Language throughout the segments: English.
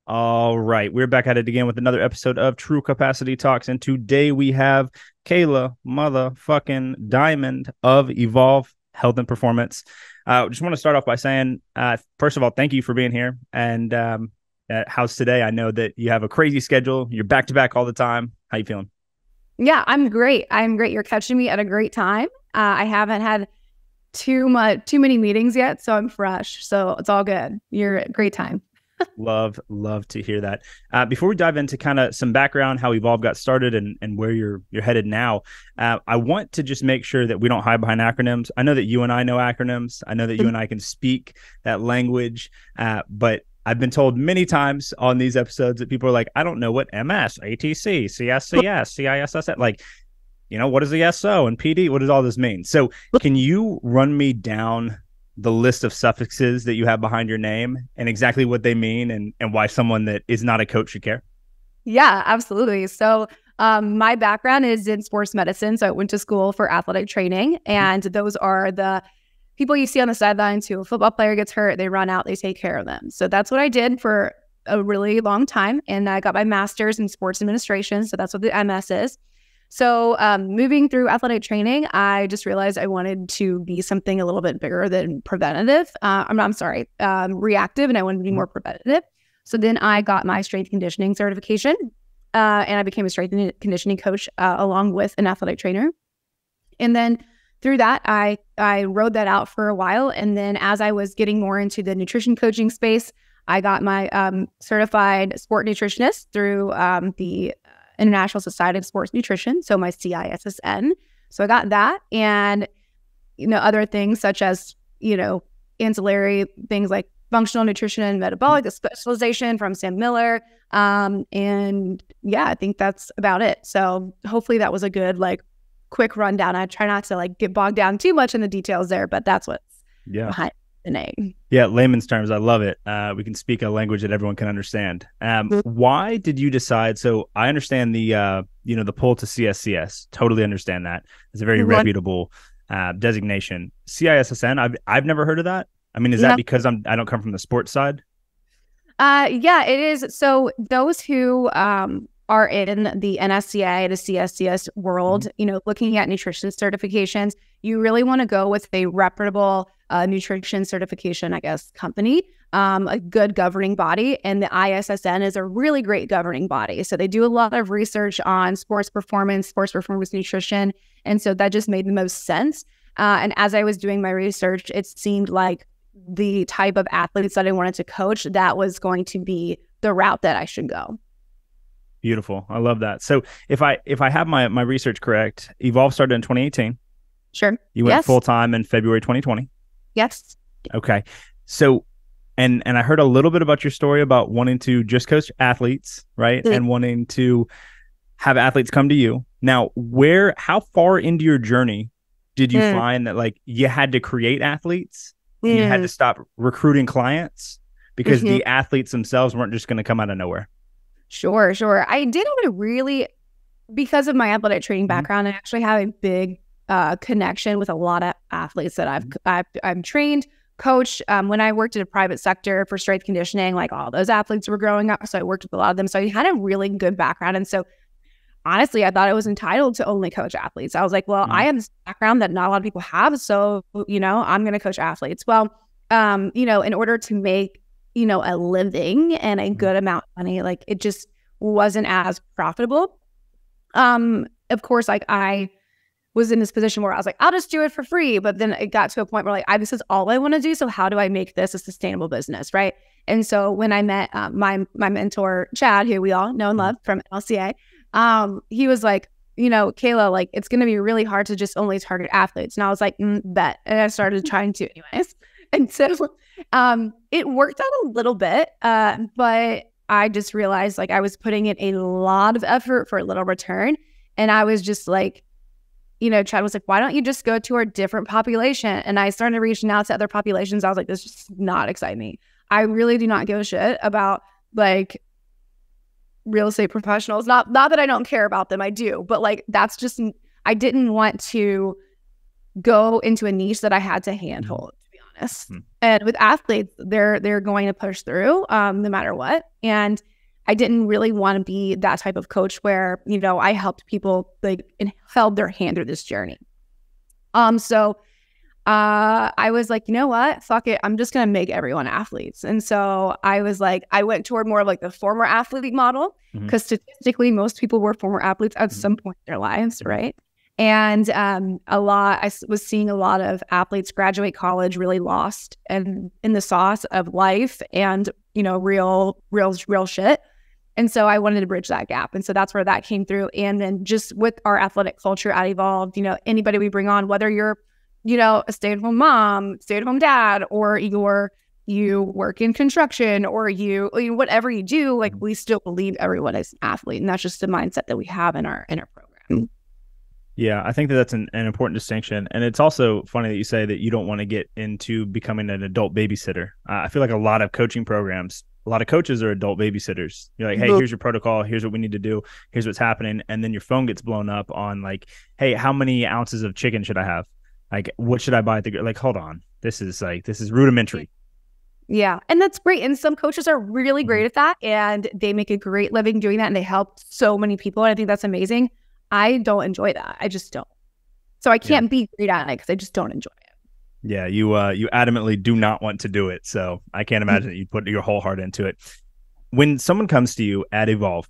All right, we're back at it again with another episode of True Capacity Talks, and today we have Kayla motherfucking Diamond of Evolve Health and Performance. Just want to start off by saying, first of all, thank you for being here. And how's today? I know that you have a crazy schedule. You're back to back all the time. How you feeling? Yeah, I'm great. I'm great. You're catching me at a great time. I haven't had too many meetings yet, so I'm fresh. So it's all good. You're a great time. Love to hear that. Before we dive into kind of some background, how Evolve got started and where you're headed now, I want to just make sure that we don't hide behind acronyms. I know that you and I know acronyms. I know that you and I can speak that language, but I've been told many times on these episodes that people are like, I don't know what MS, ATC, CSCS, CISS, like, what is the SO and PD? What does all this mean? So can you run me down the list of suffixes that you have behind your name and exactly what they mean and why someone that is not a coach should care? Yeah, absolutely. So my background is in sports medicine. So I went to school for athletic training, and those are the people you see on the sidelines who a football player gets hurt, they run out, they take care of them. So that's what I did for a really long time. And I got my master's in sports administration. So that's what the MS is. So moving through athletic training, I just realized I wanted to be something a little bit bigger than preventative. Reactive, and I wanted to be more preventative. So then I got my strength conditioning certification, and I became a strength and conditioning coach along with an athletic trainer. And then through that, I rode that out for a while. And then as I was getting more into the nutrition coaching space, I got my certified sport nutritionist through the International Society of Sports Nutrition, so my CISSN. So I got that, and other things such as ancillary things like functional nutrition and metabolic, the specialization from Sam Miller, and yeah, I think that's about it. So hopefully that was a good quick rundown. I try not to get bogged down too much in the details there, but that's what's behind the name. Yeah, layman's terms. I love it. We can speak a language that everyone can understand. Why did you decide? So I understand the pull to CSCS. Totally understand that. It's a very reputable designation. CISSN. I've never heard of that. I mean, is that because I don't come from the sports side? Yeah, it is. So those who are in the NSCA, the CSCS world, looking at nutrition certifications, you really want to go with a reputable nutrition certification, company, a good governing body. And the ISSN is a really great governing body. So they do a lot of research on sports performance nutrition. And so that just made the most sense. And as I was doing my research, it seemed like the type of athletes that I wanted to coach, that was going to be the route that I should go. Beautiful. I love that. So if I have my research correct, Evolve started in 2018. Sure. You went full-time in February 2020. Yes. Okay. So, and I heard a little bit about your story about wanting to just coach athletes, right? And wanting to have athletes come to you. Now, how far into your journey did you find that you had to create athletes? And you had to stop recruiting clients because the athletes themselves weren't just going to come out of nowhere? Sure. I did because of my athletic training background, I actually have a big connection with a lot of athletes that I've trained, coached. When I worked in a private sector for strength conditioning, all those athletes were growing up. So I worked with a lot of them. So I had a really good background. And so honestly, I thought I was entitled to only coach athletes. I was like, well, I have this background that not a lot of people have. So, I'm going to coach athletes. Well, in order to make, a living and a good amount of money, it just wasn't as profitable. Of course, I was in this position where I was like, I'll just do it for free. But then it got to a point where this is all I want to do. So how do I make this a sustainable business? Right. And so when I met my mentor, Chad, who we all know and love from LCA, he was like, Kayla, it's going to be really hard to just only target athletes. And I was like, bet. And I started trying to anyways. And so it worked out a little bit, but I just realized I was putting in a lot of effort for a little return. And I was just Chad was like, why don't you just go to a different population? And I started reaching out to other populations. I was like, this is not exciting me. I really do not give a shit about real estate professionals. Not that I don't care about them. I do. But that's just, I didn't want to go into a niche that I had to handhold, to be honest. And with athletes, they're going to push through no matter what. And I didn't really want to be that type of coach where, you know, I helped people like and held their hand through this journey. So I was like, you know what? Fuck it. I'm just going to make everyone athletes. And so I was like, I went toward more of like the former athlete model because statistically, most people were former athletes at some point in their lives, right? And I was seeing a lot of athletes graduate college really lost and in the sauce of life and, you know, real shit. And so I wanted to bridge that gap. And so that's where that came through. And then just with our athletic culture at Evolved, you know, anybody we bring on, whether you're, you know, a stay-at-home mom, stay-at-home dad, or you work in construction, or you know, whatever you do, like we still believe everyone is an athlete. And that's just the mindset that we have in our program. Yeah, I think that that's an important distinction. And it's also funny that you say that you don't want to get into becoming an adult babysitter. I feel like a lot of coaching programs, a lot of coaches are adult babysitters. You're like, hey, here's your protocol. Here's what we need to do. Here's what's happening. And then your phone gets blown up on like, hey, how many ounces of chicken should I have? Like, what should I buy at the, like, hold on. This is rudimentary. Yeah. And that's great. And some coaches are really great at that. And they make a great living doing that. And they help so many people. And I think that's amazing. I don't enjoy that. I just don't. So I can't be great at it because I just don't enjoy it. Yeah, you adamantly do not want to do it. So I can't imagine that you put your whole heart into it. When someone comes to you at Evolve,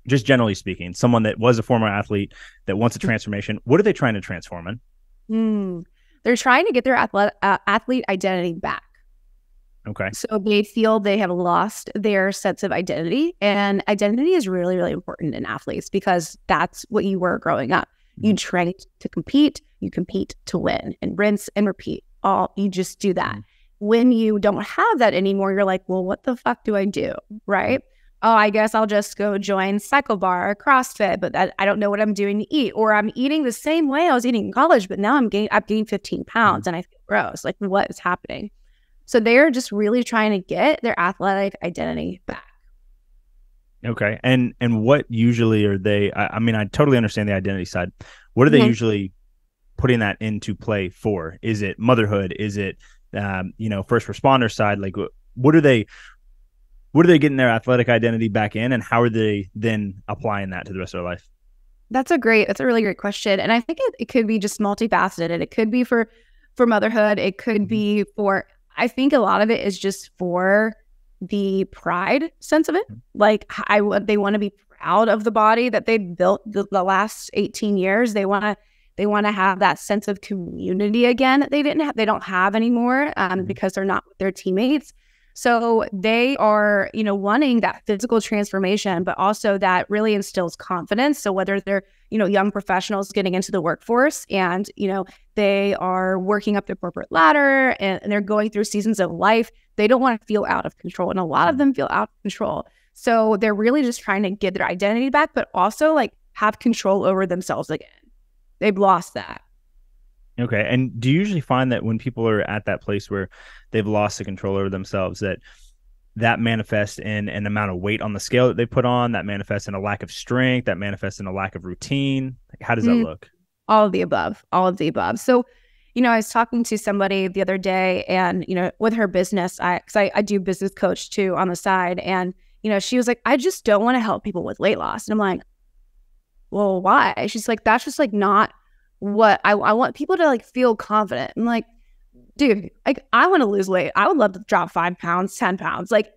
just generally speaking, someone that was a former athlete that wants a transformation, what are they trying to transform in? They're trying to get their athlete identity back. Okay. So they feel they have lost their sense of identity. And identity is really, really important in athletes because that's what you were growing up. You train to compete, you compete to win, and rinse and repeat. You just do that. When you don't have that anymore, you're like, well, what the fuck do I do? Right? Oh, I guess I'll just go join Cycle Bar or CrossFit, but I don't know what I'm doing to eat. Or I'm eating the same way I was eating in college, but now I've gained 15 pounds and I feel gross. Like, what is happening? So they're just really trying to get their athletic identity back. Okay. And what usually are they, I mean, I totally understand the identity side. What are they usually putting that into play for? Is it motherhood? Is it, first responder side? Like, what are they getting their athletic identity back in, and how are they then applying that to the rest of their life? That's a really great question. And I think it could be just multifaceted. It could be for motherhood. It could be for, I think a lot of it is just for the pride sense of it. Like they want to be proud of the body that they built the last 18 years. They want to have that sense of community again that they don't have anymore because they're not with their teammates. So they are, wanting that physical transformation, but also that really instills confidence. So whether they're, young professionals getting into the workforce and, they are working up the corporate ladder and they're going through seasons of life, they don't want to feel out of control. And a lot of them feel out of control. So they're really just trying to get their identity back, but also like have control over themselves again. They've lost that. Okay. And do you usually find that when people are at that place where they've lost the control over themselves, that manifests in an amount of weight on the scale that they put on, that manifests in a lack of strength, that manifests in a lack of routine? Like, how does that look? All of the above. So, I was talking to somebody the other day and, with her business, because I do business coach too on the side. And, she was like, I just don't want to help people with weight loss. And I'm like, well, why? She's like, that's just like not what I want people to like feel confident. I'm like, dude, like I want to lose weight. I would love to drop 5 pounds, 10 pounds. Like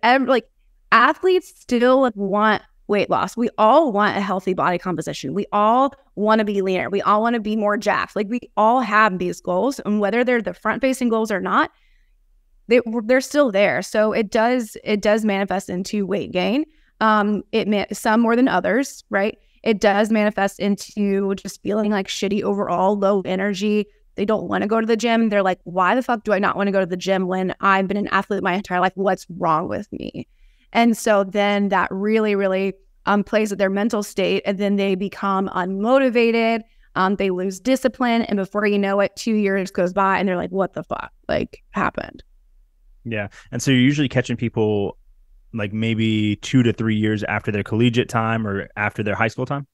athletes still want weight loss. We all want a healthy body composition. We all want to be leaner. We all want to be more jacked. Like we all have these goals, and whether they're the front facing goals or not, they're still there. So it does manifest into weight gain. Some more than others, right? It does manifest into just feeling like shitty overall, low energy. They don't want to go to the gym. They're like, why the fuck do I not want to go to the gym when I've been an athlete my entire life? What's wrong with me? And so then that really, really plays with their mental state. And then they become unmotivated. They lose discipline. And before you know it, 2 years goes by and they're like, what the fuck happened? Yeah. And so you're usually catching people like maybe 2 to 3 years after their collegiate time or after their high school time?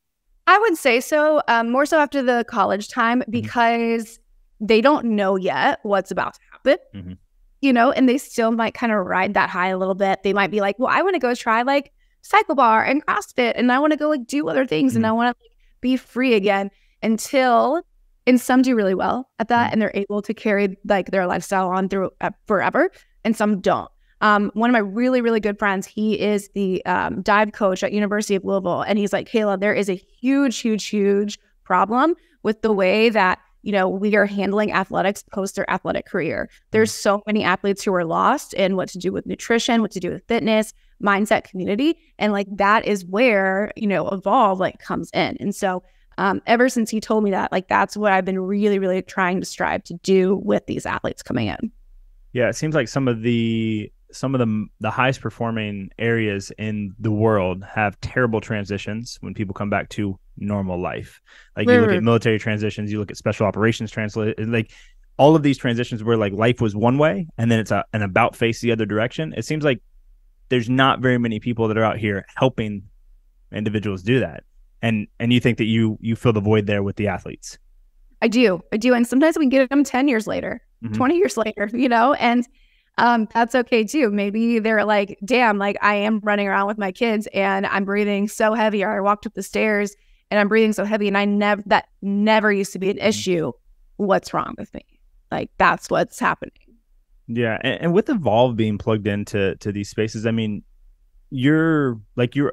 I would say so. More so after the college time because they don't know yet what's about to happen. it, Mm-hmm. and they still might kind of ride that high a little bit. They might be like, well, I want to go try like cycle bar and CrossFit, and I want to go like do other things, and I want to like, be free again and some do really well at that, and they're able to carry like their lifestyle on through forever, and some don't. One of my really, really good friends, he is the dive coach at University of Louisville, and he's like, Kayla, there is a huge, huge, huge problem with the way that we are handling athletics post their athletic career. There's so many athletes who are lost in what to do with nutrition, what to do with fitness, mindset, community. And like, that is where, Evolve like comes in. And so ever since he told me that, like, that's what I've been really, really trying to strive to do with these athletes coming in. Yeah. It seems like some of the highest performing areas in the world have terrible transitions when people come back to normal life. Like you look at military transitions, you look at special operations like all of these transitions where like life was one way and then it's an about face the other direction. It seems like there's not very many people that are out here helping individuals do that. And you think that you fill the void there with the athletes. I do. And sometimes we get them 10 years later, 20 years later, and that's okay too. Maybe they're like, damn, like I am running around with my kids and I'm breathing so heavy, or I walked up the stairs and I'm breathing so heavy and that never used to be an issue. What's wrong with me? Like, that's what's happening. Yeah. And with Evolve being plugged into these spaces, I mean, your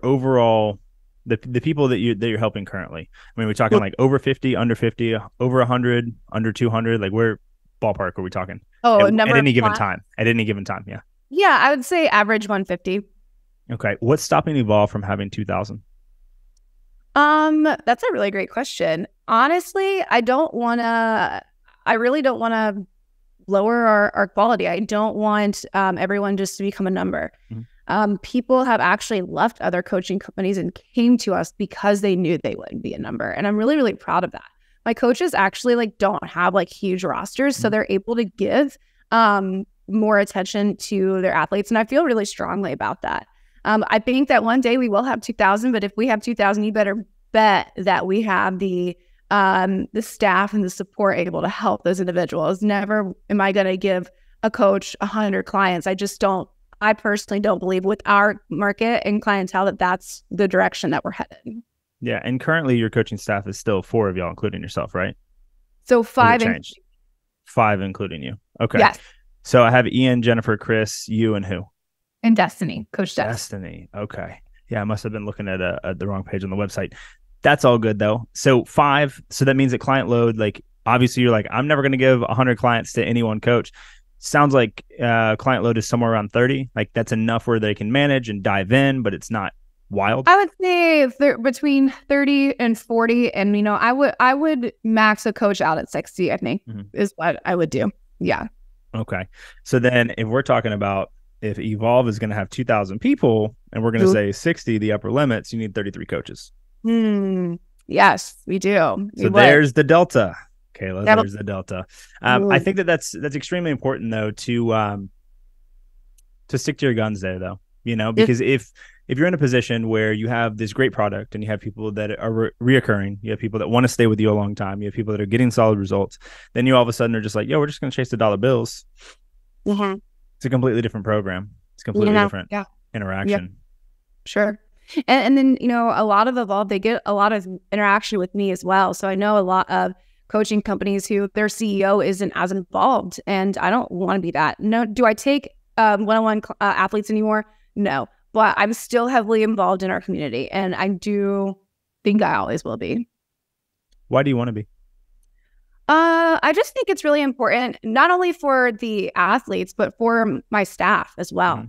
overall, the people that you're helping currently, I mean, we're talking like over 50, under 50, over 100, under 200, like where ballpark are we talking? At any given time. Yeah. Yeah, I would say average 150. Okay. What's stopping Evolve from having 2,000? That's a really great question. Honestly, I really don't want to lower our quality. I don't want everyone just to become a number. People have actually left other coaching companies and came to us because they knew they wouldn't be a number. And I'm really, really proud of that. My coaches actually like don't have like huge rosters, so they're able to give more attention to their athletes. And I feel really strongly about that. I think that one day we will have 2,000, but if we have 2,000, you better bet that we have the staff and the support able to help those individuals. Never am I going to give a coach 100 clients. I personally don't believe with our market and clientele that that's the direction that we're headed. Yeah. And currently your coaching staff is still 4 of y'all, including yourself, right? So 5 5 including you. Okay. Yes. So I have Ian, Jennifer, Chris, you, and who? And Destiny, Coach Destiny. Okay. Yeah, I must have been looking at the wrong page on the website. That's all good though. So 5. So that means that client load, like obviously you're like, I'm never going to give 100 clients to any one coach. Sounds like client load is somewhere around 30. Like that's enough where they can manage and dive in, but it's not wild. I would say between 30 and 40. And, I would max a coach out at 60, I think is what I would do. Yeah. Okay. So then if we're talking about if Evolve is going to have 2,000 people and we're going to say 60, the upper limits, you need 33 coaches. Yes, we do. So there's the delta. Kayla, there's the delta. I think that's extremely important though to stick to your guns there though, because if you're in a position where you have this great product and you have people that are reoccurring, you have people that want to stay with you a long time, you have people that are getting solid results, then you all of a sudden are just like, yo, we're just going to chase the dollar bills. It's a completely different program. It's completely different interaction. Yeah. Sure. And then, a lot of Evolve, they get a lot of interaction with me as well. So I know a lot of coaching companies who their CEO isn't as involved, and I don't want to be that. No, do I take one-on-one athletes anymore? No, but I'm still heavily involved in our community, and I do think I always will be. Why do you want to be? I just think it's really important, not only for the athletes, but for my staff as well.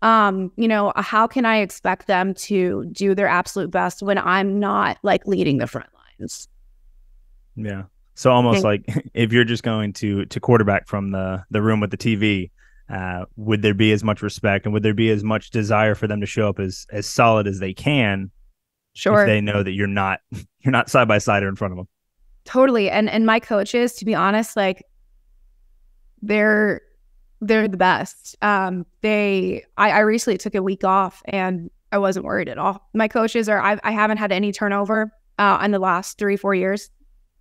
How can I expect them to do their absolute best when I'm not like leading the front lines? Yeah. So almost like if you're just going to quarterback from the room with the TV, would there be as much respect and would there be as much desire for them to show up as solid as they can? Sure. If they know that you're not side by side or in front of them. Totally. And my coaches, to be honest, like they're the best. I recently took a week off and I wasn't worried at all. My coaches I haven't had any turnover in the last 3-4 years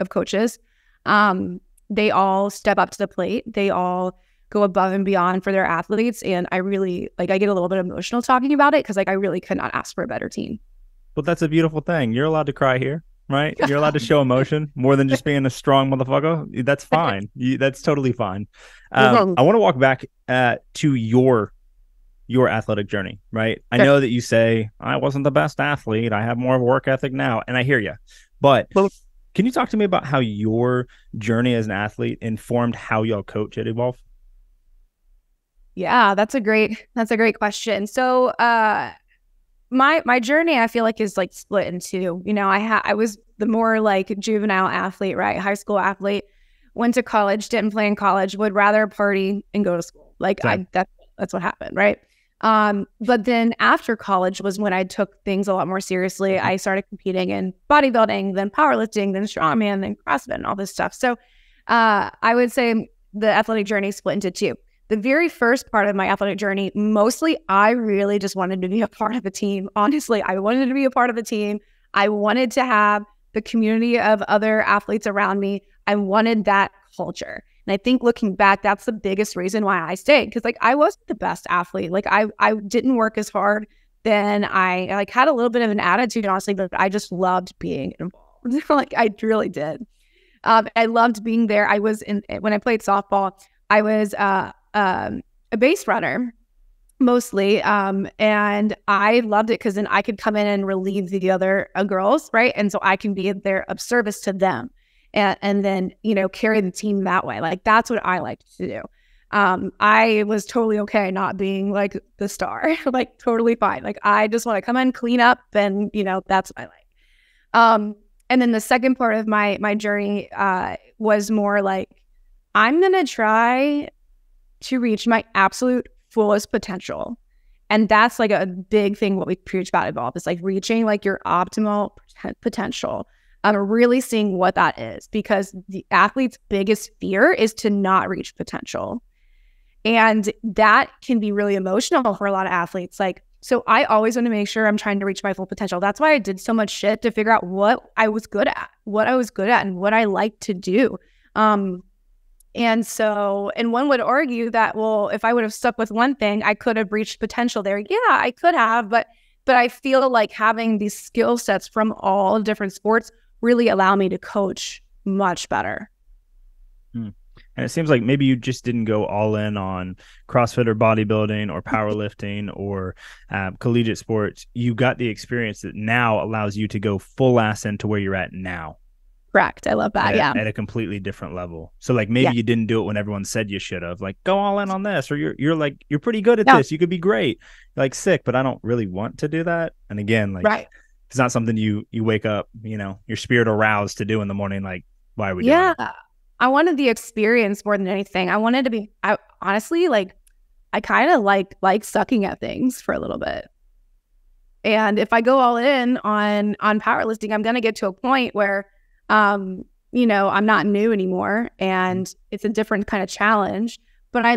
of coaches. They all step up to the plate. They all go above and beyond for their athletes. And I really I get a little bit emotional talking about it because I really could not ask for a better team. Well, that's a beautiful thing. You're allowed to cry here, right? You're allowed to show emotion more than just being a strong motherfucker. That's fine. That's totally fine. I want to walk back to your athletic journey, right? I know that you say, I wasn't the best athlete. I have more of a work ethic now. And I hear you. But can you talk to me about how your journey as an athlete informed how y'all coach at Evolve? Yeah, that's a great question. So my journey, I feel like, is like split in two. I was the more like juvenile athlete, right? High school athlete, went to college, didn't play in college, would rather party and go to school. Like that's what happened, right? But then after college was when I took things a lot more seriously. I started competing in bodybuilding, then powerlifting, then strongman, then CrossFit, and all this stuff. So I would say the athletic journey split into two. The very first part of my athletic journey, mostly I really just wanted to be a part of a team. Honestly, I wanted to be a part of a team. I wanted to have the community of other athletes around me. I wanted that culture. And I think looking back, that's the biggest reason why I stayed. Because I wasn't the best athlete. I didn't work as hard. Then I had a little bit of an attitude, honestly, but I just loved being involved. I really did. I loved being there. When I played softball, I was a base runner mostly. And I loved it because then I could come in and relieve the other girls, right? And so I can be there of service to them. And then, carry the team that way. That's what I liked to do. I was totally okay not being the star, totally fine. I just want to come in, clean up, and, that's what I like. And then the second part of my journey was more I'm going to try to reach my absolute fullest potential. And that's a big thing what we preach about Evolve is reaching your optimal potential. Really seeing what that is, because the athlete's biggest fear is to not reach potential. And that can be really emotional for a lot of athletes. So I always want to make sure I'm trying to reach my full potential. That's why I did so much shit to figure out what I was good at, and what I like to do. And one would argue that, well, if I would have stuck with one thing, I could have reached potential there. Yeah, I could have, but I feel like having these skill sets from all different sports really allow me to coach much better. And it seems like maybe you just didn't go all in on CrossFit or bodybuilding or powerlifting or collegiate sports. You got the experience that now allows you to go full ass into where you're at now. Correct. I love that. At a completely different level. So maybe you didn't do it when everyone said you should have. Go all in on this, or you're pretty good at this. You could be great. Sick, but I don't really want to do that. And again, right. It's not something you wake up, your spirit aroused to do in the morning. Why are we doing it? I wanted the experience more than anything. I wanted to be, honestly, I kind of like sucking at things for a little bit. And if I go all in on powerlifting, I'm going to get to a point where, I'm not new anymore, and it's a different kind of challenge. But I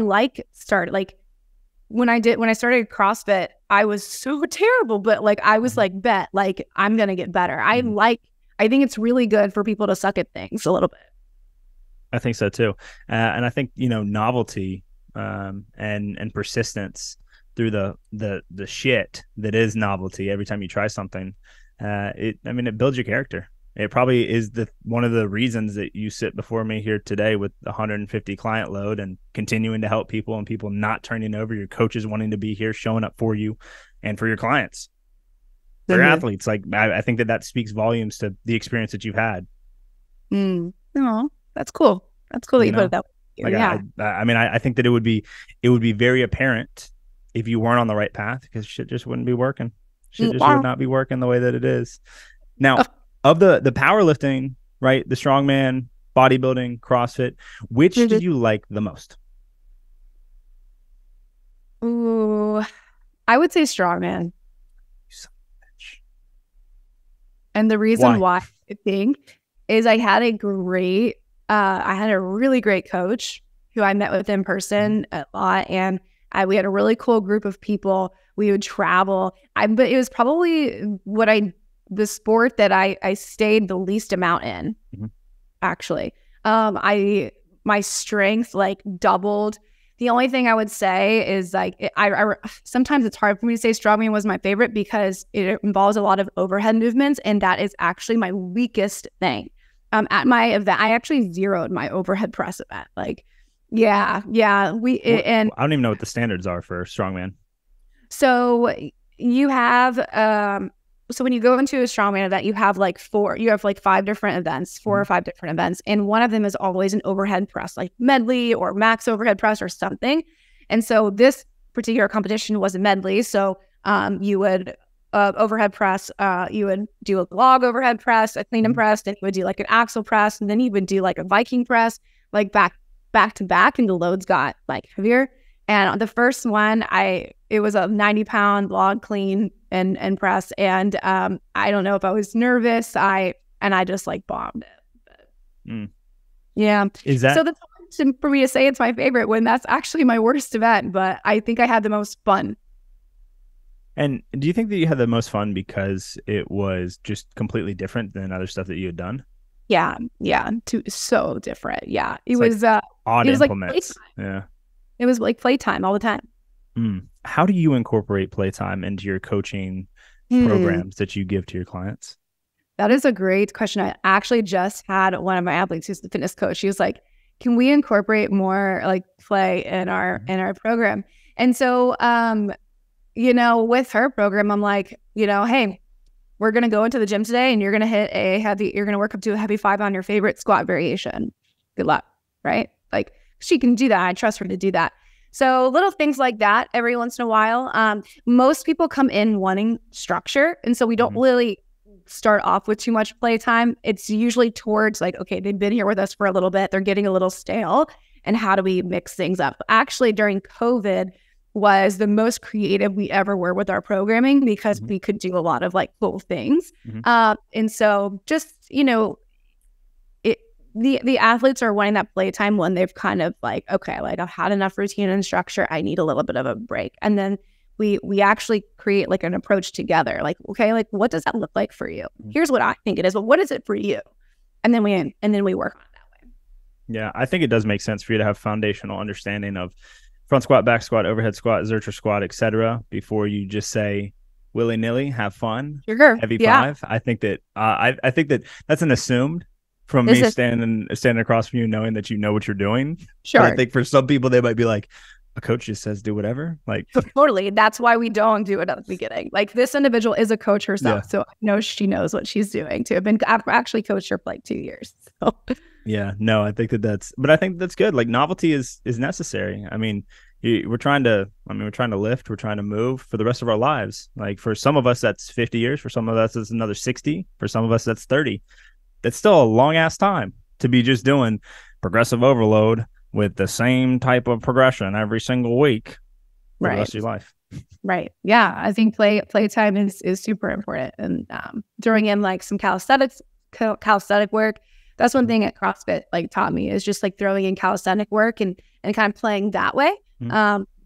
when I started CrossFit, I was so terrible, but I was bet I'm going to get better. I think it's really good for people to suck at things a little bit. I think so too. And I think, novelty and persistence through the shit that is novelty every time you try something. It builds your character. It probably is one of the reasons that you sit before me here today with 150 client load and continuing to help people and people not turning over, your coaches wanting to be here, showing up for you and for your clients, for your athletes. I think that speaks volumes to the experience that you've had. Oh, that's cool. That's cool that you put it that way. I think that it would be very apparent if you weren't on the right path, because shit just wouldn't be working. Shit just would not be working the way that it is. Now, of the powerlifting, right, the strongman, bodybuilding, CrossFit, which did you like the most? Ooh, I would say strongman. You son of a bitch. And the reason why I think is I had a really great coach who I met with in person a lot, and we had a really cool group of people. We would travel. But it was probably the sport that I stayed the least amount in, actually. My strength doubled The only thing I would say is like, sometimes it's hard for me to say strongman was my favorite because it involves a lot of overhead movements, and that is actually my weakest thing. At my event, I actually zeroed my overhead press event. Like, and I don't even know what the standards are for strongman. So you have, so when you go into a strongman event, you have like 5 different events, 4 or 5 different events. And one of them is always an overhead press, like medley or max overhead press or something. And so this particular competition was a medley. So you would overhead press, you would do a log overhead press, a clean and press, then you would do like an axle press, and then you would do like a Viking press, like back to back, and the loads got like heavier. And on the first one, it was a 90-pound log clean and press. And I don't know if I was nervous. I just like bombed it. Yeah. Is that... So that's hard for me to say it's my favorite when that's actually my worst event, but I think I had the most fun. And do you think that you had the most fun because it was just completely different than other stuff that you had done? Yeah. So different. Yeah. It It's was like odd it was implements. Like yeah. It was like playtime all the time. How do you incorporate playtime into your coaching programs that you give to your clients? That is a great question. I actually just had one of my athletes who's the fitness coach. She was like, can we incorporate more like play in our program? And so, with her program, I'm like, hey, we're going to go into the gym today and you're going to work up to a heavy 5 on your favorite squat variation. Good luck. Right? Like, she can do that. I trust her to do that. So little things like that every once in a while. Most people come in wanting structure. And so we don't really start off with too much playtime. It's usually towards like, okay, they've been here with us for a little bit. They're getting a little stale. And how do we mix things up? Actually, during COVID was the most creative we ever were with our programming because we could do a lot of like cool things. And so just, the athletes are wanting that playtime when they've kind of like, okay, like I've had enough routine and structure. I need a little bit of a break. And then we actually create like an approach together. Like, okay, like what does that look like for you? Here's what I think it is, but what is it for you? And then we work on it that way. Yeah, I think it does make sense for you to have foundational understanding of front squat, back squat, overhead squat, Zercher squat, etc. before you just say willy-nilly, have fun, heavy 5. I think that I think that that's an assumed from me standing across from you, knowing that you know what you're doing. Sure. But I think for some people, they might be like, a coach just says do whatever. Like totally. That's why we don't do it at the beginning. Like this individual is a coach herself, so I know she knows what she's doing too. I've actually coached her for like 2 years. So. Yeah, no, I think but I think that's good. Like novelty is necessary. I mean, we're trying to lift, we're trying to move for the rest of our lives. Like for some of us, that's 50 years. For some of us, it's another 60. For some of us, that's 30. That's still a long ass time to be just doing progressive overload with the same type of progression every single week for the rest of your life. Right. Yeah. I think playtime is super important. And throwing in like some calisthenic work. That's one thing at CrossFit like taught me is just like throwing in calisthenic work and kind of playing that way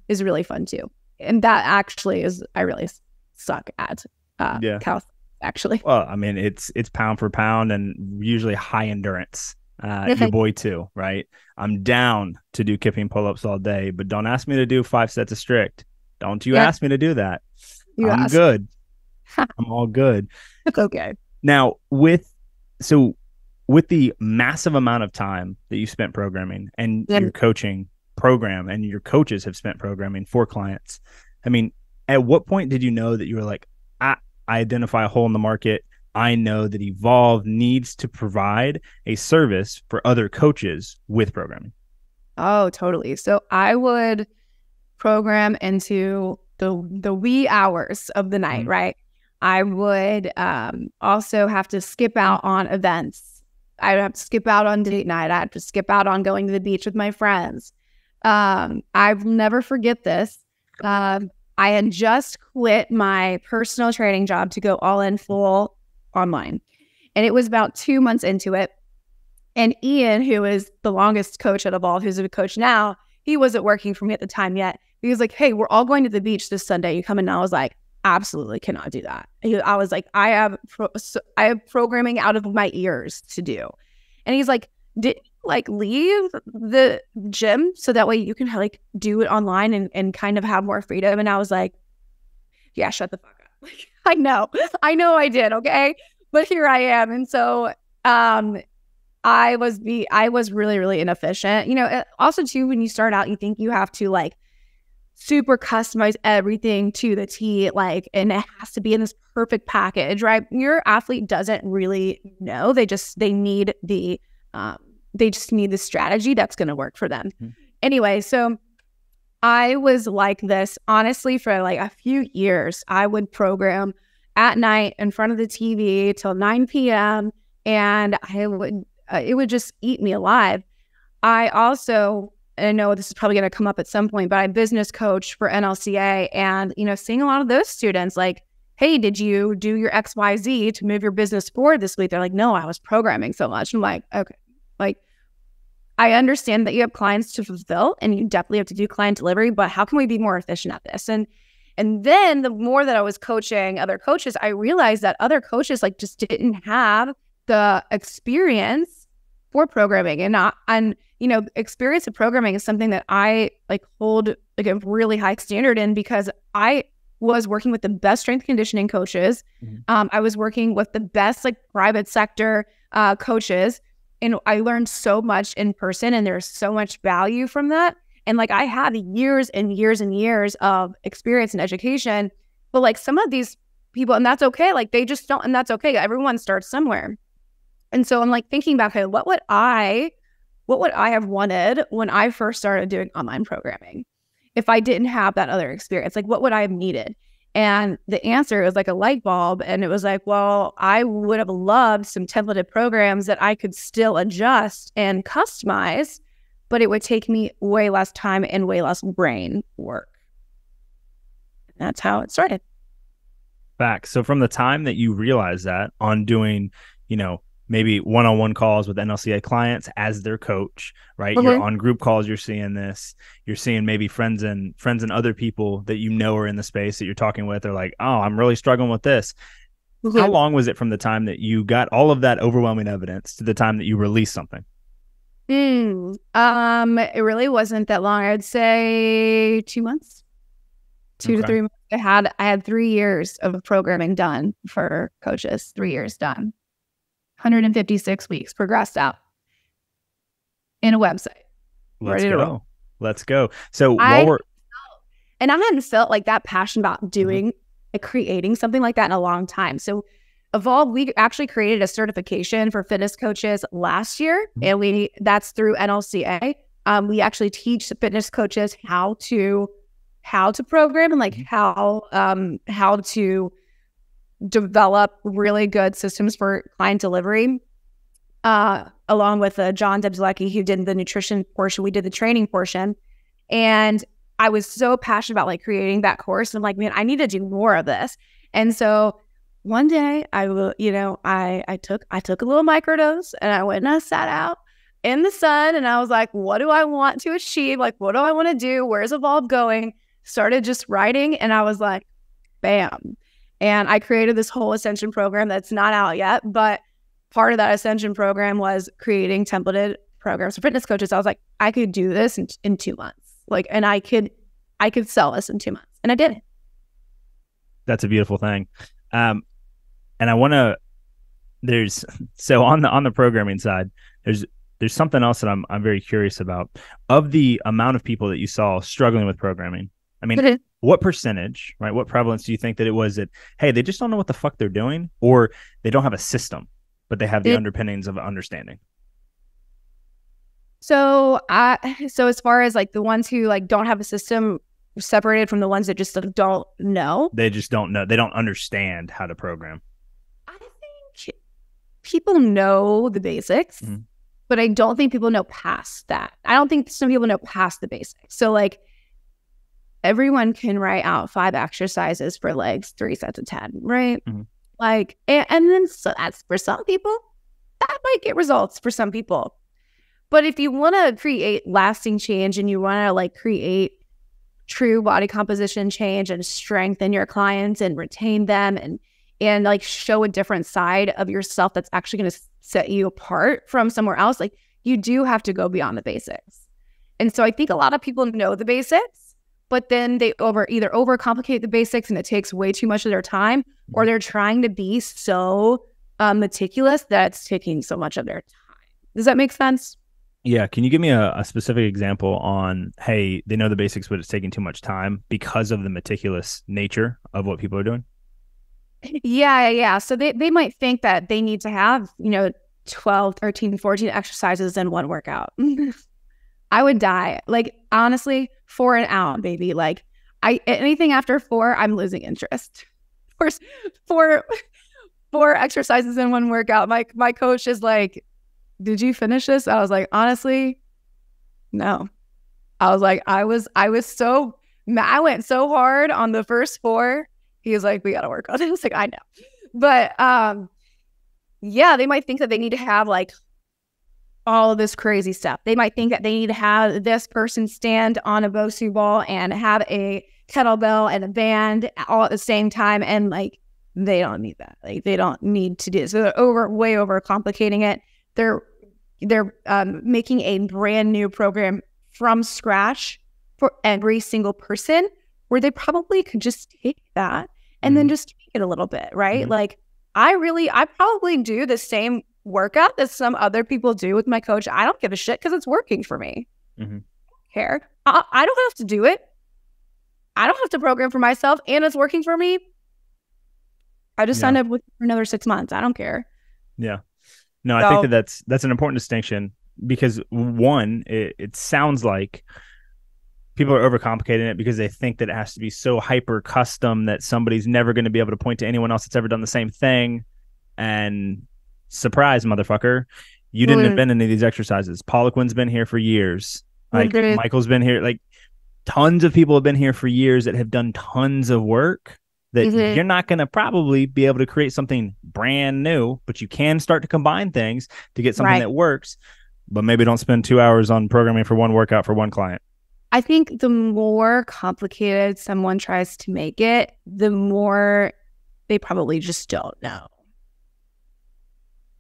is really fun too. And that actually I really suck at calisthenics. Actually, well, I mean, it's pound for pound and usually high endurance. Your boy too, right? I'm down to do kipping pull-ups all day, but don't ask me to do 5 sets of strict. Don't you ask me to do that. I'm good. I'm all good. Okay. Now, with the massive amount of time that you spent programming and your coaching program and your coaches have spent programming for clients, I mean, at what point did you know that you were like, I identify a hole in the market. I know that Evolve needs to provide a service for other coaches with programming. Oh, totally. So I would program into the wee hours of the night, right? I would also have to skip out on events. I would have to skip out on date night. I have to skip out on going to the beach with my friends. I'll never forget this. I had just quit my personal training job to go all in full online. And it was about 2 months into it. And Ian, who is the longest coach at Evolve, who's a coach now, he wasn't working for me at the time yet. He was like, hey, we're all going to the beach this Sunday. You come in? And I was like, absolutely cannot do that. I was like, I have programming out of my ears to do. And he's like, like leave the gym so that way you can like do it online and kind of have more freedom? And I was like, yeah, shut the fuck up. Like, I know I did. Okay. But here I am. And so, I was really, really inefficient. You know, also too, when you start out, you think you have to like super customize everything to the T, like, and it has to be in this perfect package, right? Your athlete doesn't really know. They just need the strategy that's going to work for them. Mm-hmm. Anyway, so I was like this, honestly, for like a few years. I would program at night in front of the TV till 9 p.m. and it would just eat me alive. I also, and I know this is probably going to come up at some point, but I business coach for NLCA, and, you know, seeing a lot of those students like, hey, did you do your XYZ to move your business forward this week? They're like, no, I was programming so much. I'm like, okay, like, I understand that you have clients to fulfill and you definitely have to do client delivery, but how can we be more efficient at this? And then the more that I was coaching other coaches, I realized that other coaches like just didn't have the experience for programming, and you know, experience of programming is something that I like hold like a really high standard in, because I was working with the best strength conditioning coaches. Mm-hmm. I was working with the best like private sector coaches, and I learned so much in person, and there's so much value from that. And like I had years and years and years of experience and education, but like some of these people, and that's okay, like they just don't, and that's okay. Everyone starts somewhere. And so I'm like thinking back, hey, what would I have wanted when I first started doing online programming if I didn't have that other experience? Like, what would I have needed? And the answer was like a light bulb. And it was like, well, I would have loved some templated programs that I could still adjust and customize, but it would take me way less time and way less brain work. And that's how it started. Back. So from the time that you realized that on doing, you know, maybe one-on-one calls with NLCA clients as their coach, right? Mm-hmm. You're on group calls, you're seeing this, you're seeing maybe friends and other people that you know are in the space that you're talking with. They're like, oh, I'm really struggling with this. Mm-hmm. How long was it from the time that you got all of that overwhelming evidence to the time that you released something? It really wasn't that long. I'd say 2 months, 2 to 3 months. I had 3 years of programming done for coaches, 3 years done. 156 weeks progressed out in a website. Let's go. So I hadn't felt like that passionate about doing, like creating something like that in a long time. So Evolve, we actually created a certification for fitness coaches last year, and that's through NLCA. We actually teach fitness coaches how to program and like how to develop really good systems for client delivery, along with John Debzlecki, who did the nutrition portion. We did the training portion, and I was so passionate about like creating that course. And I'm like, man, I need to do more of this. And so one day I took a little microdose, and I went and I sat out in the sun, and I was like, what do I want to achieve? Like, what do I want to do? Where's Evolve going? Started just writing, and I was like, bam. And I created this whole Ascension program that's not out yet, but part of that Ascension program was creating templated programs for fitness coaches. I was like, I could do this in 2 months. Like, and I could sell this in 2 months. And I did it. That's a beautiful thing. And I want to, so on the programming side, there's something else that I'm very curious about. Of the amount of people that you saw struggling with programming, I mean, what percentage, right? What prevalence do you think that it was that, hey, they just don't know what the fuck they're doing, or they don't have a system, but they have the underpinnings of understanding? So as far as like the ones who like don't have a system, separated from the ones that just don't know. They just don't know. They don't understand how to program. I think people know the basics, but I don't think people know past that. I don't think some people know past the basics. So like, everyone can write out 5 exercises for legs, 3 sets of 10, right? Like, and then so that's for some people, that might get results for some people. But if you want to create lasting change and you want to like create true body composition change and strengthen your clients and retain them and like show a different side of yourself that's actually going to set you apart from somewhere else, like you do have to go beyond the basics. And so I think a lot of people know the basics, but then they either overcomplicate the basics and it takes way too much of their time, or they're trying to be so meticulous that it's taking so much of their time. Does that make sense? Yeah. Can you give me a specific example on, hey, they know the basics, but it's taking too much time because of the meticulous nature of what people are doing? Yeah. So they might think that they need to have, 12, 13, 14 exercises in one workout. I would die. Like, honestly, 4 and out, baby. Like, anything after 4, I'm losing interest. Four exercises in one workout. My coach is like, did you finish this? I was like, honestly, no. I was like, I went so hard on the first 4. He was like, we got to work on it. I was like, I know. But yeah, they might think that they need to have like all of this crazy stuff. They might think that they need to have this person stand on a Bosu ball and have a kettlebell and a band all at the same time. And like, they don't need that. Like, they don't need to do it. So they're way over complicating it. They're making a brand new program from scratch for every single person, where they probably could just take that and then just tweak it a little bit, right? Like, I probably do the same workout that some other people do with my coach. I don't give a shit because it's working for me. I don't care. I don't have to do it. I don't have to program for myself, and it's working for me. I just signed up for another 6 months. I don't care. Yeah. No, I think that's an important distinction, because one, it sounds like people are overcomplicating it because they think that it has to be so hyper custom that somebody's never going to be able to point to anyone else that's ever done the same thing. And surprise, motherfucker, you didn't invent any of these exercises. Poliquin's been here for years. Like, Michael's been here. Like, tons of people have been here for years that have done tons of work that you're not going to probably be able to create something brand new, but you can start to combine things to get something that works. But maybe don't spend 2 hours on programming for one workout for one client. I think the more complicated someone tries to make it, the more they probably just don't know.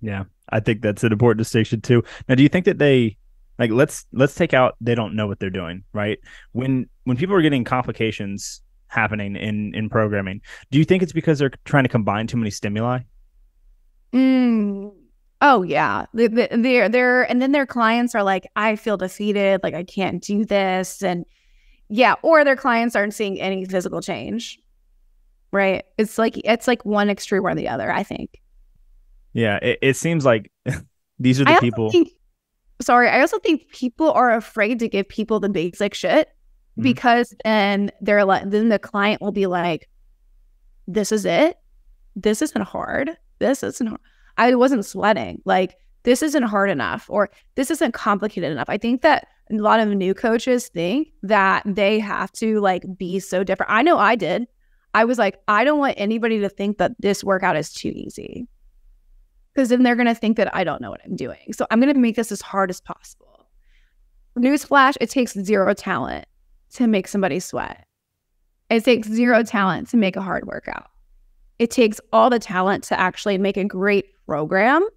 Yeah, I think that's an important distinction too. Now, do you think that they, like, let's take out they don't know what they're doing, right? When people are getting complications happening in programming, do you think it's because they're trying to combine too many stimuli? Oh yeah, they're and then their clients are like, I feel defeated, like I can't do this, and yeah, or their clients aren't seeing any physical change, right? It's like one extreme or the other, I think. Yeah, it seems like these are the people. I also think people are afraid to give people the basic shit, because then then the client will be like, this is it. This isn't hard. I wasn't sweating. Like, this isn't hard enough, or this isn't complicated enough. I think that a lot of new coaches think that they have to like be so different. I know I did. I was like, I don't want anybody to think that this workout is too easy, because then they're going to think that I don't know what I'm doing. So I'm going to make this as hard as possible. Newsflash, it takes 0 talent to make somebody sweat. It takes 0 talent to make a hard workout. It takes all the talent to actually make a great program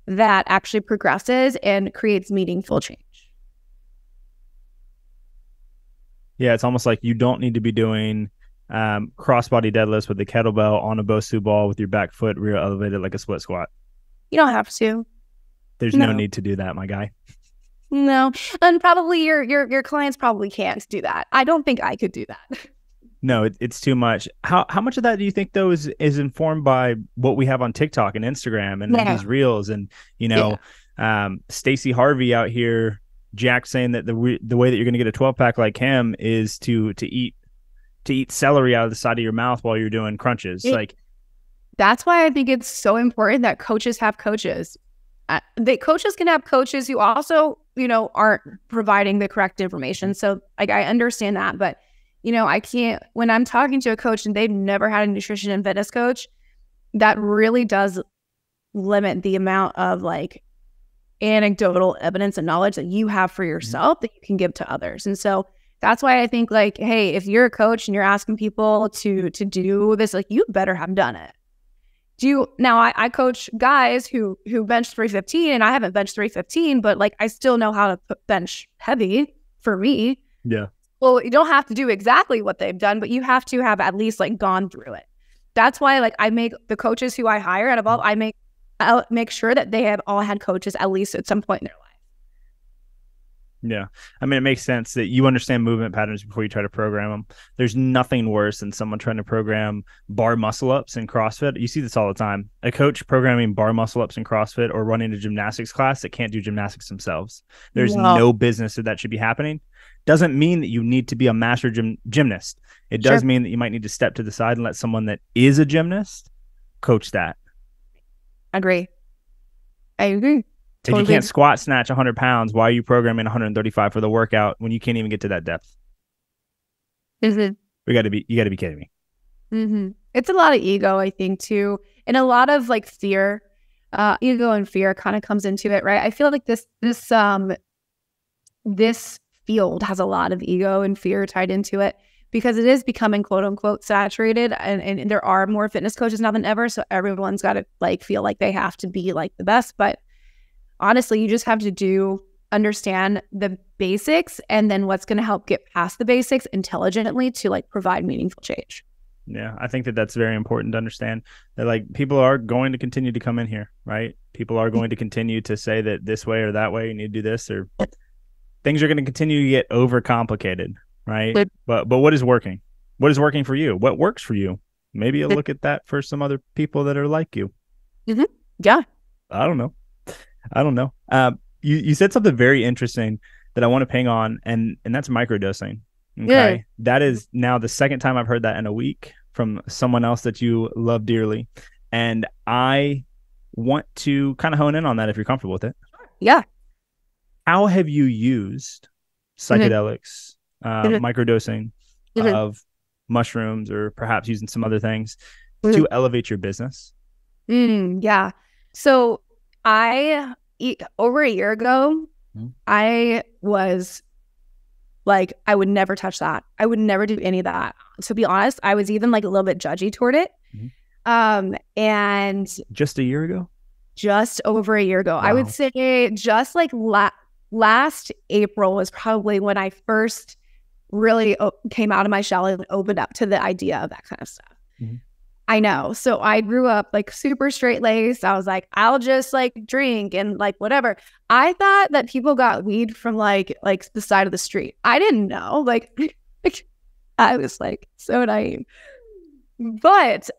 that actually progresses and creates meaningful change. Yeah, it's almost like you don't need to be doing crossbody deadlifts with the kettlebell on a Bosu ball with your back foot rear elevated like a split squat. You don't have to. There's no need to do that, my guy. No, and probably your clients probably can't do that. I don't think I could do that. No, it's too much. How much of that do you think, though, is informed by what we have on TikTok and Instagram and these reels, and Stacey Harvey out here, Jack, saying that the way that you're going to get a 12-pack like him is to eat celery out of the side of your mouth while you're doing crunches. That's why I think it's so important that coaches have coaches. Coaches can have coaches who also, aren't providing the correct information. So like, I understand that, but I can't, when I'm talking to a coach and they've never had a nutrition and fitness coach, that really does limit the amount of like anecdotal evidence and knowledge that you have for yourself that you can give to others. And so that's why I think, like, hey, if you're a coach and you're asking people to do this, like, you better have done it. I coach guys who bench 315, and I haven't benched 315, but like I still know how to bench heavy for me. Yeah. Well, you don't have to do exactly what they've done, but you have to have at least like gone through it. That's why like I make the coaches who I hire out of all, I'll make sure that they have all had coaches at least at some point in their life. Yeah. I mean, it makes sense that you understand movement patterns before you try to program them. There's nothing worse than someone trying to program bar muscle ups in CrossFit. You see this all the time. A coach programming bar muscle ups in CrossFit or running a gymnastics class that can't do gymnastics themselves. There's no business that should be happening. Doesn't mean that you need to be a master gymnast. It does mean that you might need to step to the side and let someone that is a gymnast coach that. I agree. If you can't squat snatch 100 pounds, why are you programming 135 for the workout when you can't even get to that depth? Mm-hmm. You got to be kidding me. Mm-hmm. It's a lot of ego, I think, too, and a lot of like fear. Ego and fear kind of comes into it, right? I feel like this field has a lot of ego and fear tied into it because it is becoming quote unquote saturated, and there are more fitness coaches now than ever. So everyone's got to like feel like they have to be like the best, but honestly, you just have to understand the basics and then what's going to help get past the basics intelligently to like provide meaningful change. Yeah, I think that that's very important to understand that like people are going to continue to come in here, right? People are going to continue to say that this way or that way, you need to do this, or things are going to continue to get overcomplicated, right? But what is working? What is working for you? What works for you? Maybe you'll look at that for some other people that are like you. Mm-hmm. Yeah. I don't know. You said something very interesting that I want to ping on, and that's microdosing. Okay. Yeah. That is now the second time I've heard that in a week from someone else that you love dearly. And I want to kind of hone in on that if you're comfortable with it. Yeah. How have you used psychedelics, microdosing of mushrooms, or perhaps using some other things to elevate your business? Yeah. So over a year ago, I was like, I would never touch that. I would never do any of that. To be honest, I was even like a little bit judgy toward it. And just a year ago? Just over a year ago. Wow. I would say just like last April was probably when I first really came out of my shell and opened up to the idea of that kind of stuff. I know. So I grew up like super straight laced. I was like, I'll just like drink and like whatever. I thought that people got weed from like the side of the street. I didn't know. Like I was like so naive. But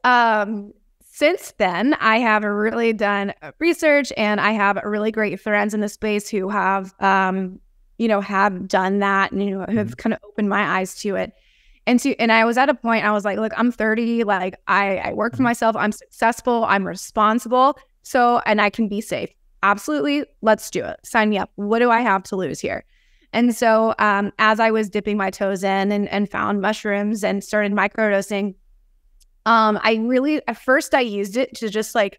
since then, I have really done research, and I have really great friends in the space who have have done that and have kind of opened my eyes to it. And I was at a point, I was like, look, I'm 30, like I work for myself, I'm successful, I'm responsible, so, and I can be safe. Absolutely, let's do it. Sign me up. What do I have to lose here? And so as I was dipping my toes in and found mushrooms and started microdosing, I really, at first I used it to just like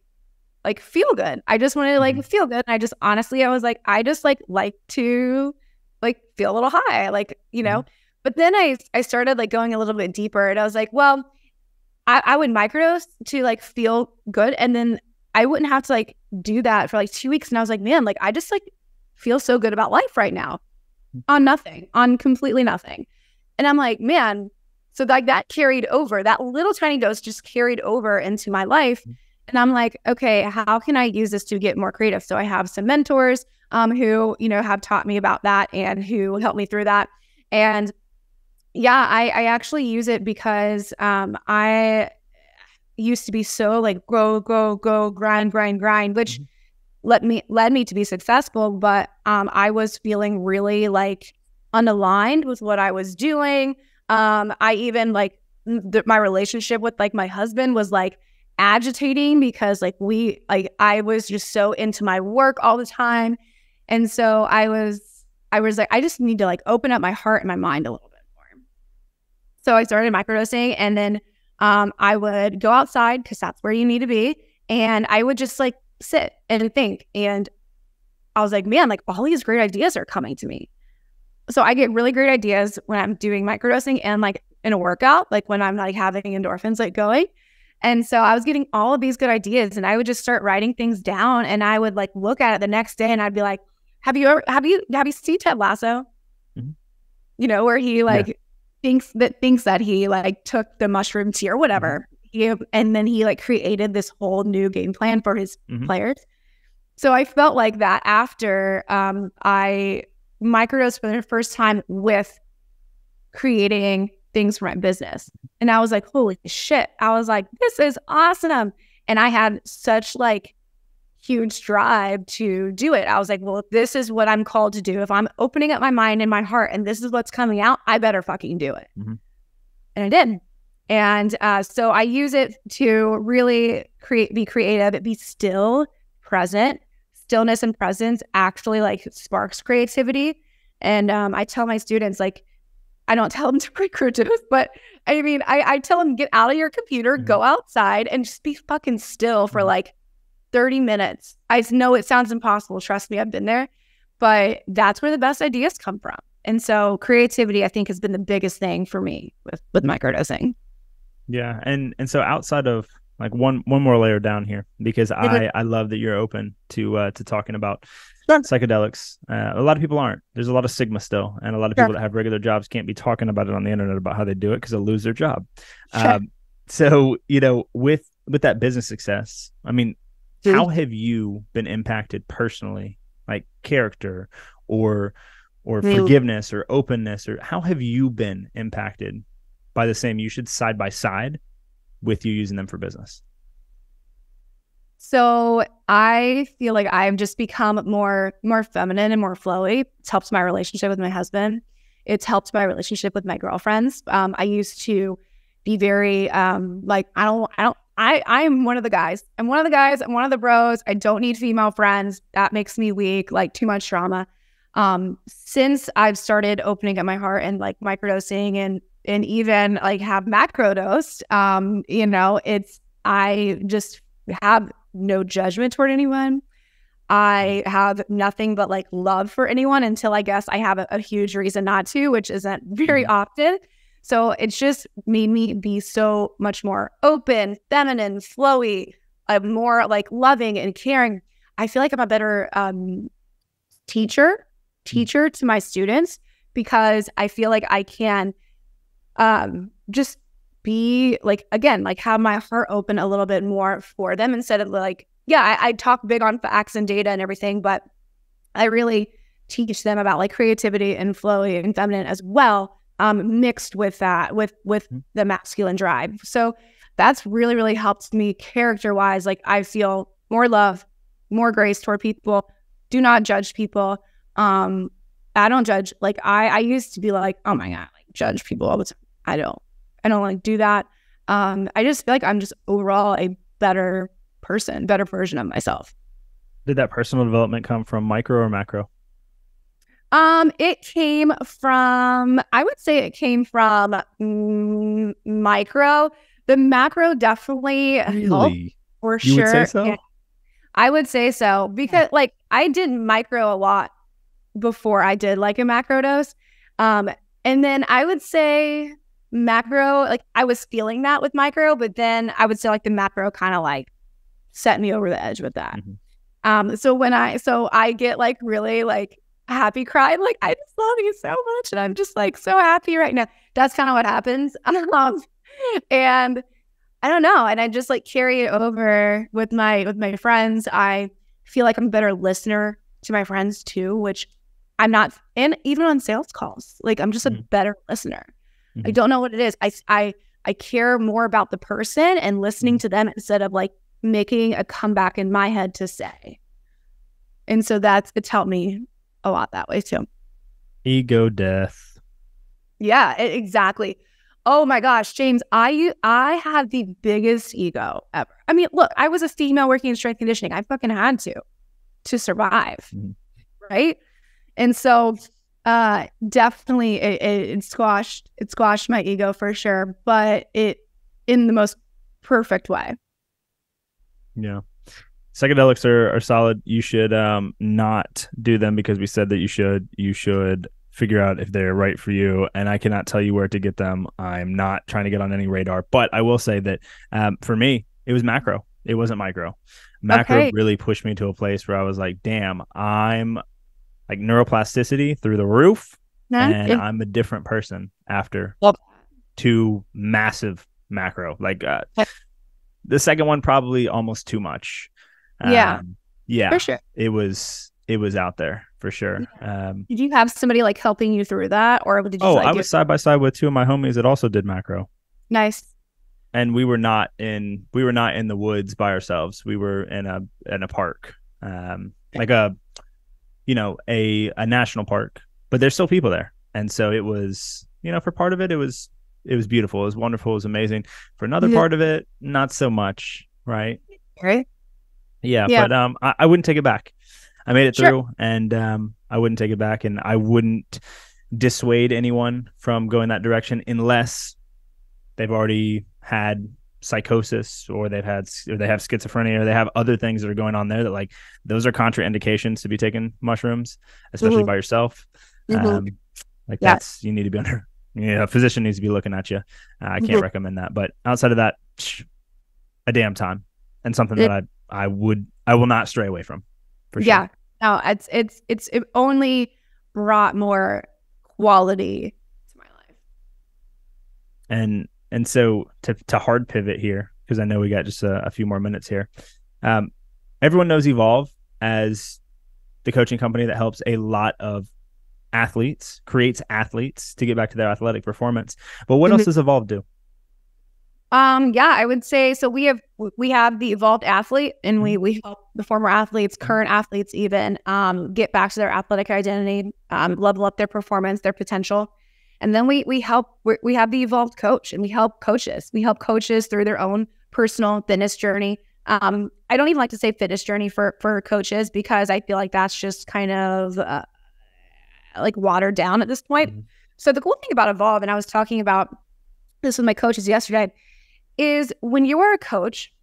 feel good. I just wanted to like feel good. And I just, honestly, I was like, I just like to like feel a little high, like, But then I started like going a little bit deeper, and I was like, well, I would microdose to like feel good, and then I wouldn't have to like do that for like 2 weeks. And I was like, man, like I just like feel so good about life right now on completely nothing. And I'm like, man, so like that carried over, that little tiny dose just carried over into my life. And I'm like, okay, how can I use this to get more creative? So I have some mentors who, have taught me about that and who helped me through that. And yeah, I actually use it because I used to be so like go, grind, which led me to be successful. But I was feeling really like unaligned with what I was doing. I even like my relationship with like my husband was like agitating because like I was just so into my work all the time. And so I was like, I just need to like open up my heart and my mind a little bit. So I started microdosing, and then I would go outside because that's where you need to be. And I would just like sit and think. And I was like, man, like all these great ideas are coming to me. So I get really great ideas when I'm doing microdosing and like in a workout, like when I'm like having endorphins like going. And so I was getting all of these good ideas, and I would just start writing things down, and I would like look at it the next day and I'd be like, have you seen Ted Lasso? Mm-hmm. You know, where he like thinks that he like took the mushroom tea or whatever. And then he like created this whole new game plan for his players. So I felt like that after I microdosed for the first time with creating things for my business. And I was like, holy shit. I was like, this is awesome. And I had such like huge drive to do it. I was like, well, if this is what I'm called to do, if I'm opening up my mind and my heart and this is what's coming out, I better fucking do it. And I did. And so I use it to really be creative, be still, present. Stillness and presence actually like sparks creativity. And I tell my students, like, I don't tell them to microdose, but I mean, I tell them, get out of your computer, go outside and just be fucking still for like 30 minutes. I know it sounds impossible. Trust me, I've been there, but that's where the best ideas come from. And so creativity, I think, has been the biggest thing for me with microdosing. Yeah. And so outside of like one more layer down here, because I love that you're open to talking about psychedelics. A lot of people aren't. There's a lot of stigma still, and a lot of people that have regular jobs can't be talking about it on the internet about how they do it because they'll lose their job. So, you know, with that business success, I mean, how have you been impacted personally, like character or forgiveness or openness, or how have you been impacted by the same usage side by side with you using them for business? So I feel like I've just become more feminine and more flowy. It's helped my relationship with my husband. It's helped my relationship with my girlfriends. I used to be very like, I'm one of the guys. I'm one of the guys. I'm one of the bros. I don't need female friends. That makes me weak, like too much drama. Since I've started opening up my heart and like microdosing and even like have macrodosed, you know, I just have no judgment toward anyone. I have nothing but like love for anyone until I guess I have a huge reason not to, which isn't very often. So it's just made me be so much more open, feminine, flowy, more like loving and caring. I feel like I'm a better teacher to my students because I feel like I can just be like, again, like have my heart open a little bit more for them instead of like, I talk big on facts and data and everything, but I really teach them about like creativity and flowy and feminine as well, mixed with that, with the masculine drive. So that's really, really helped me character-wise. Like I feel more love, more grace toward people, do not judge people. I don't judge. Like I used to be like, oh my God, like judge people all the time. I don't like do that. I just feel like I'm just overall a better person, better version of myself. Did that personal development come from micro or macro? It came from, I would say it came from micro. The macro definitely helped for sure. You would say so? Yeah, I would say so because like I did micro a lot before I did like a macro dose. And then I would say macro, like I was feeling that with micro, but then I would say like the macro kind of like set me over the edge with that. So I get like really like happy crying, like I just love you so much and I'm just like so happy right now. That's kind of what happens. And I don't know, and I just like carry it over with my friends. I feel like I'm a better listener to my friends too, which I'm not, and even on sales calls, like I'm just a better listener. I don't know what it is. I care more about the person and listening to them instead of like making a comeback in my head to say. And so it's helped me a lot that way too. Ego death. Yeah, exactly. Oh my gosh, James, I had the biggest ego ever. I mean, look, I was a female working in strength conditioning. I fucking had to survive, right? And so definitely it squashed my ego for sure, but it in the most perfect way. Yeah. Psychedelics are solid. You should not do them because we said that you should figure out if they're right for you, and I cannot tell you where to get them. I'm not trying to get on any radar, but I will say that for me, it was macro. It wasn't micro. Macro really pushed me to a place where I was like, damn, I'm like neuroplasticity through the roof, and I'm a different person after 2 massive macro. Like the second one probably almost too much. Yeah, for sure. It was out there for sure. Did you have somebody like helping you through that, or did you? I was side by side with 2 of my homies that also did macro. Nice. And we were not in the woods by ourselves. We were in a park, like a national park, but there's still people there. And so it was, for part of it, it was beautiful. It was wonderful. It was amazing. For another part of it, not so much. Right. Right. Yeah. But I wouldn't take it back. I made it through, and I wouldn't take it back, and I wouldn't dissuade anyone from going that direction unless they've already had psychosis, or they have schizophrenia, or they have other things that are going on there that, like, those are contraindications to be taking mushrooms, especially by yourself. That's, you need to be under, a physician needs to be looking at you. I can't recommend that, but outside of that, a damn time, and something that I will not stray away from, for sure. Yeah, no, it only brought more quality to my life. And so to hard pivot here, because I know we got just a few more minutes here. Everyone knows Evolve as the coaching company that helps a lot of athletes, creates athletes to get back to their athletic performance. But what else does Evolve do? I would say, so we have the Evolved Athlete, and we help the former athletes, current athletes even, get back to their athletic identity, level up their performance, their potential. And then we have the Evolved Coach, and we help coaches. We help coaches through their own personal fitness journey. I don't even like to say fitness journey for coaches, because I feel like that's just kind of like watered down at this point. So the cool thing about Evolve, and I was talking about this with my coaches yesterday, is when you are a coach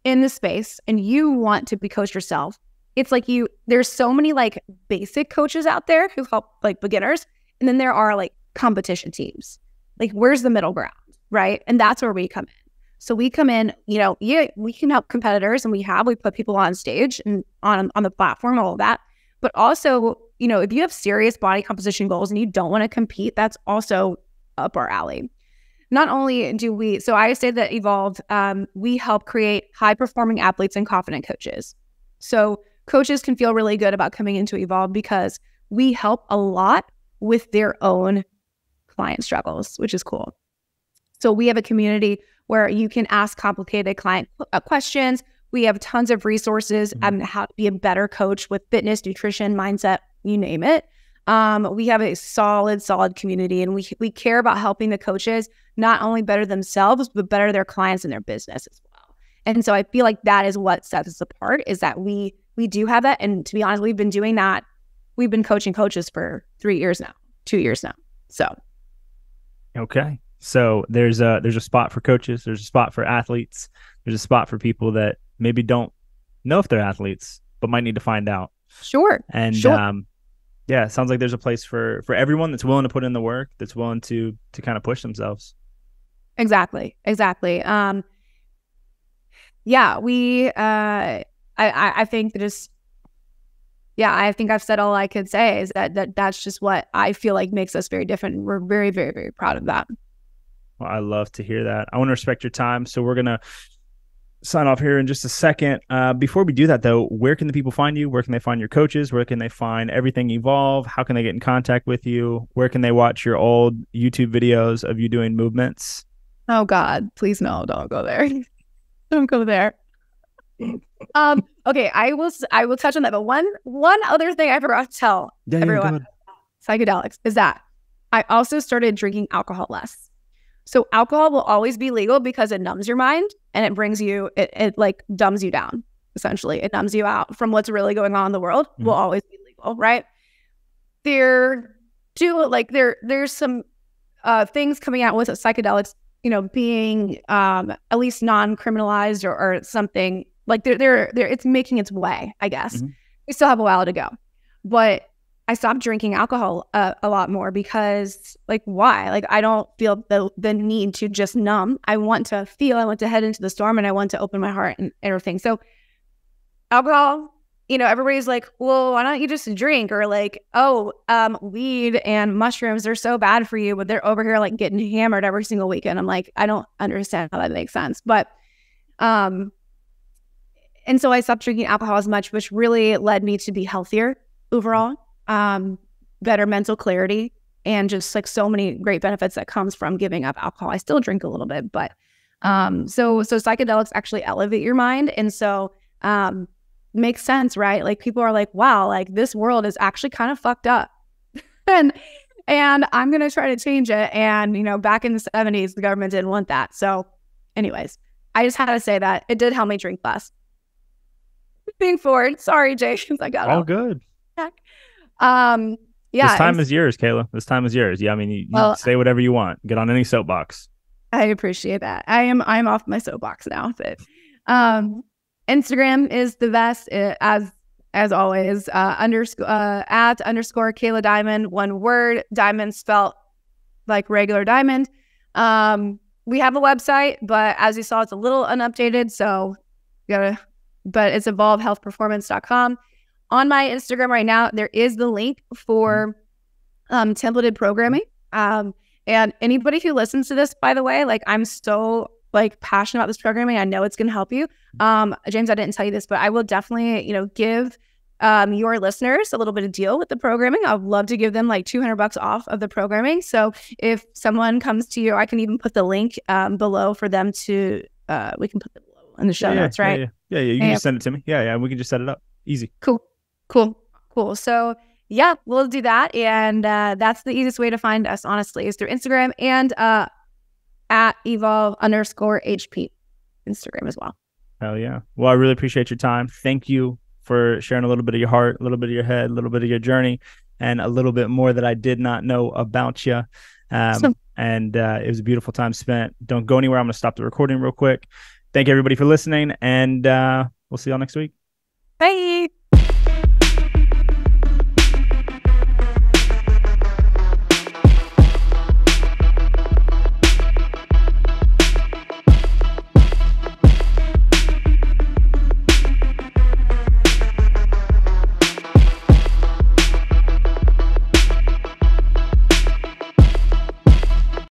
in the space and you want to be coached yourself, it's like there's so many like basic coaches out there who help like beginners. And then there are like competition teams. Like, where's the middle ground, right? And that's where we come in. So we come in, we can help competitors, and we put people on stage and on the platform, all of that. But also, if you have serious body composition goals and you don't want to compete, that's also up our alley. Not only do we, so I say that Evolved, we help create high-performing athletes and confident coaches. So coaches can feel really good about coming into Evolve because we help a lot with their own client struggles, which is cool. So we have a community where you can ask complicated client questions. We have tons of resources on how to be a better coach with fitness, nutrition, mindset, you name it. We have a solid community, and we care about helping the coaches not only better themselves, but better their clients and their business as well. And so I feel like that is what sets us apart, is that we do have that. And to be honest, we've been doing that. We've been coaching coaches for 2 years now. So. Okay. So there's a spot for coaches. There's a spot for athletes. There's a spot for people that maybe don't know if they're athletes, but might need to find out. Sure. And it sounds like there's a place for everyone that's willing to put in the work, that's willing to kind of push themselves. Exactly. I think I think I've said all I could say, is that's just what I feel like makes us very different. And we're very, very, very proud of that. Well, I love to hear that. I want to respect your time. So we're going to sign off here in just a second. Before we do that, though, where can the people find you? Where can they find your coaches? Where can they find everything Evolve? How can they get in contact with you? Where can they watch your old YouTube videos of you doing movements? Oh, God, please no, don't go there. Don't go there. Okay, I will touch on that. But one other thing I forgot to tell everyone, psychedelics, is that I also started drinking alcohol less. So alcohol will always be legal because it numbs your mind, and it brings you, it like dumbs you down, essentially. It numbs you out from what's really going on in the world. Will always be legal, right? There's some things coming out with psychedelics, being at least non-criminalized or something. Like it's making its way, I guess. We still have a while to go. But I stopped drinking alcohol a lot more because, like, why? Like, I don't feel the need to just numb. I want to feel, I want to head into the storm, and I want to open my heart and everything. So alcohol, you know, everybody's like, well, why don't you just drink? Or like, oh, weed and mushrooms, they're so bad for you, but they're over here like getting hammered every single weekend. I'm like, I don't understand how that makes sense. But, and so I stopped drinking alcohol as much, which really led me to be healthier overall, better mental clarity, and just like so many great benefits that comes from giving up alcohol. I still drink a little bit, but, so psychedelics actually elevate your mind. And so, makes sense, right? Like, people are like, wow, like this world is actually kind of fucked up. and I'm going to try to change it. And, you know, back in the 70s, the government didn't want that. So anyways, I just had to say that it did help me drink less. Moving forward, sorry, James, I got all good. Yeah. This time is yours, Kayla. This time is yours. Yeah. I mean, you say whatever you want. Get on any soapbox. I appreciate that. I'm off my soapbox now, but, Instagram is the best, as always, at _ Kayla Diamond, one word, diamond spelt like regular diamond. We have a website, but as you saw, it's a little unupdated. So but it's evolvehealthperformance.com. On my Instagram right now, there is the link for templated programming. And anybody who listens to this, by the way, like, I'm so like passionate about this programming. I know it's going to help you. James, I didn't tell you this, but I will definitely, you know, give your listeners a little bit of deal with the programming. I'd love to give them like $200 off of the programming. So if someone comes to you, I can even put the link below for them to, we can put it below in the show notes, right? Yeah. You can just send it to me. Yeah. We can just set it up. Easy. Cool. So yeah, we'll do that. And that's the easiest way to find us, honestly, is through Instagram and at evolve_HP Instagram as well. Hell yeah. Well, I really appreciate your time. Thank you for sharing a little bit of your heart, a little bit of your head, a little bit of your journey, and a little bit more that I did not know about you. And it was a beautiful time spent. Don't go anywhere. I'm going to stop the recording real quick. Thank you, everybody, for listening, and we'll see y'all next week. Bye.